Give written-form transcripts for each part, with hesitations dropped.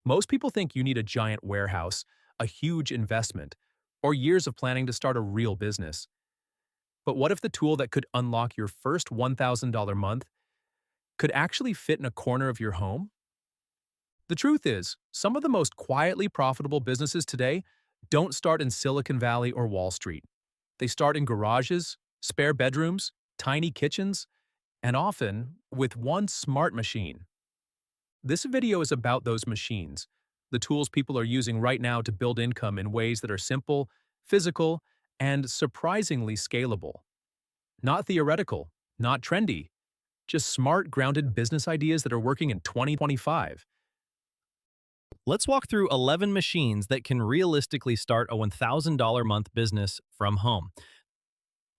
Most people think you need a giant warehouse, a huge investment, or years of planning to start a real business. But what if the tool that could unlock your first $1,000 month could actually fit in a corner of your home? The truth is, some of the most quietly profitable businesses today don't start in Silicon Valley or Wall Street. They start in garages, spare bedrooms, tiny kitchens, and often with one smart machine. This video is about those machines, the tools people are using right now to build income in ways that are simple, physical, and surprisingly scalable. Not theoretical, not trendy, just smart, grounded business ideas that are working in 2025. Let's walk through 11 machines that can realistically start a $1,000 month business from home.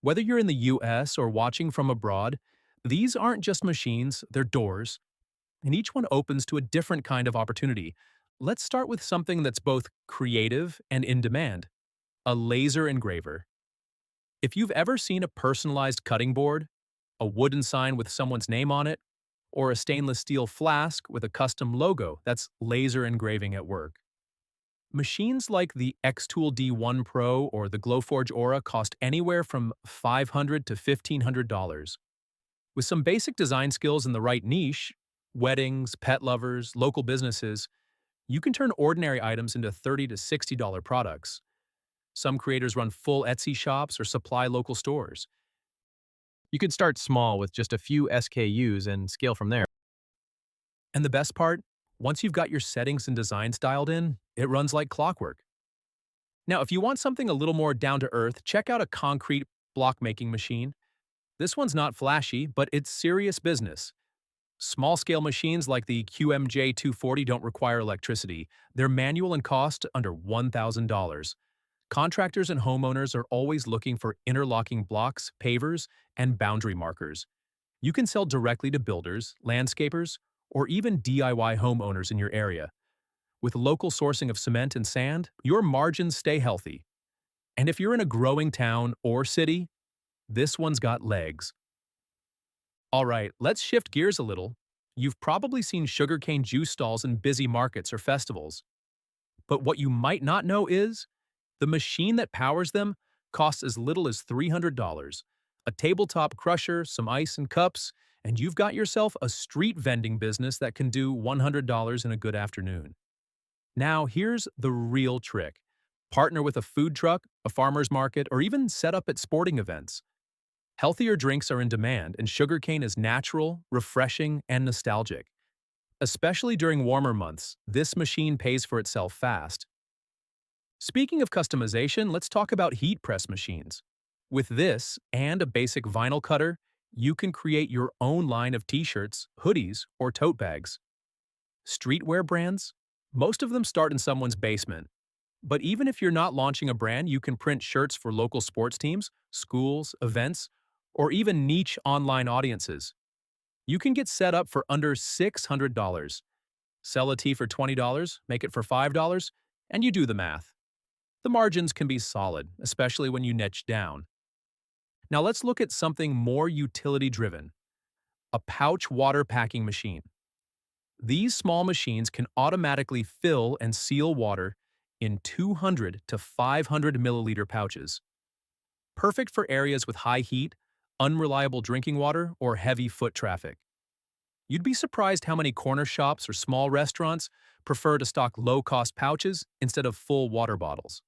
Whether you're in the US or watching from abroad, these aren't just machines, they're doors, and each one opens to a different kind of opportunity. Let's start with something that's both creative and in demand: a laser engraver. If you've ever seen a personalized cutting board, a wooden sign with someone's name on it, or a stainless steel flask with a custom logo, that's laser engraving at work. Machines like the Xtool D1 Pro or the Glowforge Aura cost anywhere from $500 to $1,500. With some basic design skills in the right niche, weddings, pet lovers, local businesses, you can turn ordinary items into $30 to $60 products. Some creators run full Etsy shops or supply local stores. You could start small with just a few SKUs and scale from there. And the best part? Once you've got your settings and designs dialed in, it runs like clockwork. Now, if you want something a little more down to earth, check out a concrete block making machine. This one's not flashy, but it's serious business. Small-scale machines like the QMJ 240 don't require electricity. They're manual and cost under $1,000. Contractors and homeowners are always looking for interlocking blocks, pavers, and boundary markers. You can sell directly to builders, landscapers, or even DIY homeowners in your area. With local sourcing of cement and sand, your margins stay healthy. And if you're in a growing town or city, this one's got legs. All right, let's shift gears a little. You've probably seen sugarcane juice stalls in busy markets or festivals. But what you might not know is, the machine that powers them costs as little as $300. A tabletop crusher, some ice and cups, and you've got yourself a street vending business that can do $100 in a good afternoon. Now, here's the real trick. Partner with a food truck, a farmer's market, or even set up at sporting events. Healthier drinks are in demand, and sugarcane is natural, refreshing, and nostalgic. Especially during warmer months, this machine pays for itself fast. Speaking of customization, let's talk about heat press machines. With this and a basic vinyl cutter, you can create your own line of t-shirts, hoodies, or tote bags. Streetwear brands? Most of them start in someone's basement. But even if you're not launching a brand, you can print shirts for local sports teams, schools, events, or even niche online audiences. You can get set up for under $600. Sell a tee for $20, make it for $5, and you do the math. The margins can be solid, especially when you niche down. Now let's look at something more utility-driven: a pouch water packing machine. These small machines can automatically fill and seal water in 200 to 500 milliliter pouches. Perfect for areas with high heat, unreliable drinking water, or heavy foot traffic. You'd be surprised how many corner shops or small restaurants prefer to stock low-cost pouches instead of full water bottles.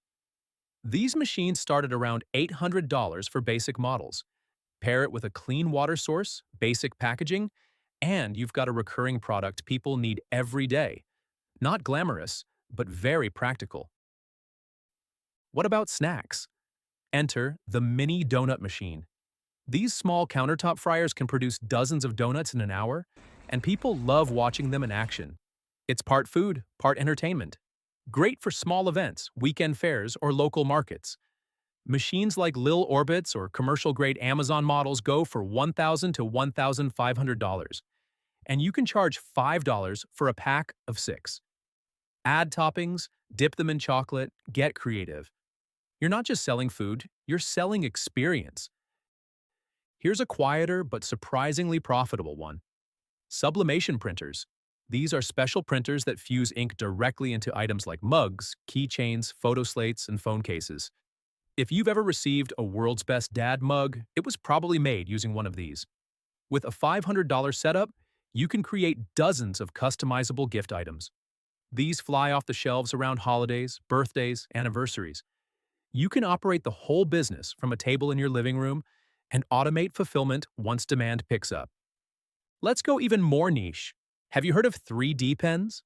These machines start at around $800 for basic models. Pair it with a clean water source, basic packaging, and you've got a recurring product people need every day. Not glamorous, but very practical. What about snacks? Enter the mini donut machine. These small countertop fryers can produce dozens of donuts in an hour, and people love watching them in action. It's part food, part entertainment. Great for small events, weekend fairs, or local markets. Machines like Lil Orbits or commercial-grade Amazon models go for $1,000 to $1,500, and you can charge $5 for a pack of 6. Add toppings, dip them in chocolate, get creative. You're not just selling food, you're selling experience. Here's a quieter but surprisingly profitable one: Sublimation Printers. These are special printers that fuse ink directly into items like mugs, keychains, photo slates, and phone cases. If you've ever received a World's Best Dad mug, it was probably made using one of these. With a $500 setup, you can create dozens of customizable gift items. These fly off the shelves around holidays, birthdays, anniversaries. You can operate the whole business from a table in your living room and automate fulfillment once demand picks up. Let's go even more niche. Have you heard of 3D pens?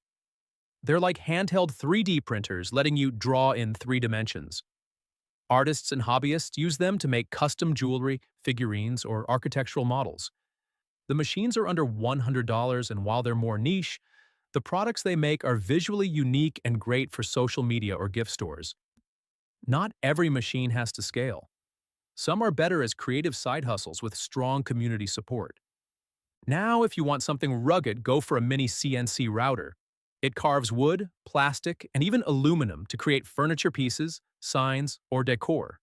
They're like handheld 3D printers letting you draw in 3 dimensions. Artists and hobbyists use them to make custom jewelry, figurines, or architectural models. The machines are under $100, and while they're more niche, the products they make are visually unique and great for social media or gift stores. Not every machine has to scale. Some are better as creative side hustles with strong community support. Now, if you want something rugged, go for a mini CNC router. It carves wood, plastic, and even aluminum to create furniture pieces, signs, or decor.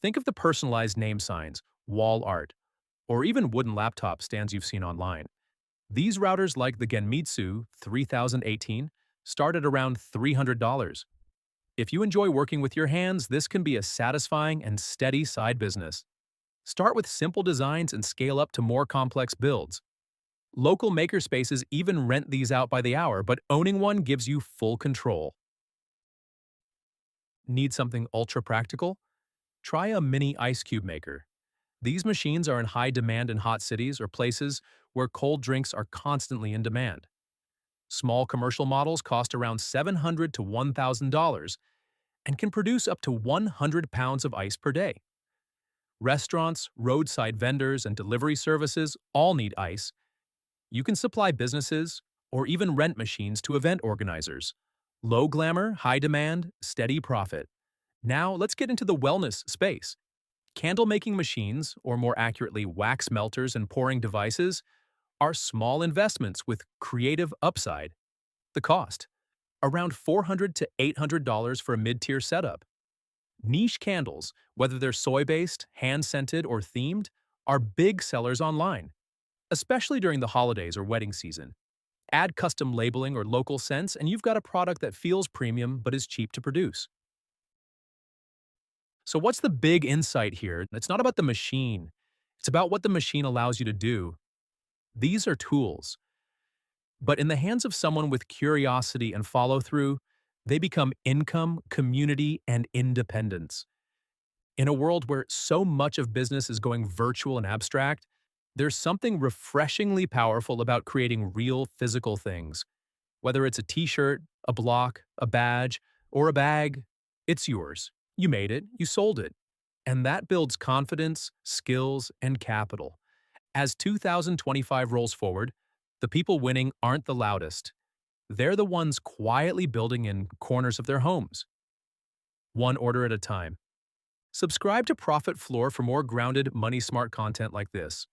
Think of the personalized name signs, wall art, or even wooden laptop stands you've seen online. These routers, like the Genmitsu 3018, start at around $300. If you enjoy working with your hands, this can be a satisfying and steady side business. Start with simple designs and scale up to more complex builds. Local makerspaces even rent these out by the hour, but owning one gives you full control. Need something ultra practical? Try a mini ice cube maker. These machines are in high demand in hot cities or places where cold drinks are constantly in demand. Small commercial models cost around $700 to $1,000 and can produce up to 100 pounds of ice per day. Restaurants, roadside vendors, and delivery services all need ice. You can supply businesses or even rent machines to event organizers. Low glamour, high demand, steady profit. Now let's get into the wellness space. Candle-making machines, or more accurately wax melters and pouring devices, are small investments with creative upside. The cost? Around $400 to $800 for a mid-tier setup. Niche candles, whether they're soy-based, hand-scented, or themed, are big sellers online, especially during the holidays or wedding season. Add custom labeling or local scents, and you've got a product that feels premium but is cheap to produce. So what's the big insight here? It's not about the machine. It's about what the machine allows you to do. These are tools. But in the hands of someone with curiosity and follow-through, they become income, community, and independence. In a world where so much of business is going virtual and abstract, there's something refreshingly powerful about creating real physical things. Whether it's a t-shirt, a block, a badge, or a bag, it's yours. You made it, you sold it. And that builds confidence, skills, and capital. As 2025 rolls forward, the people winning aren't the loudest. They're the ones quietly building in corners of their homes. One order at a time. Subscribe to Profit Floor for more grounded, money-smart content like this.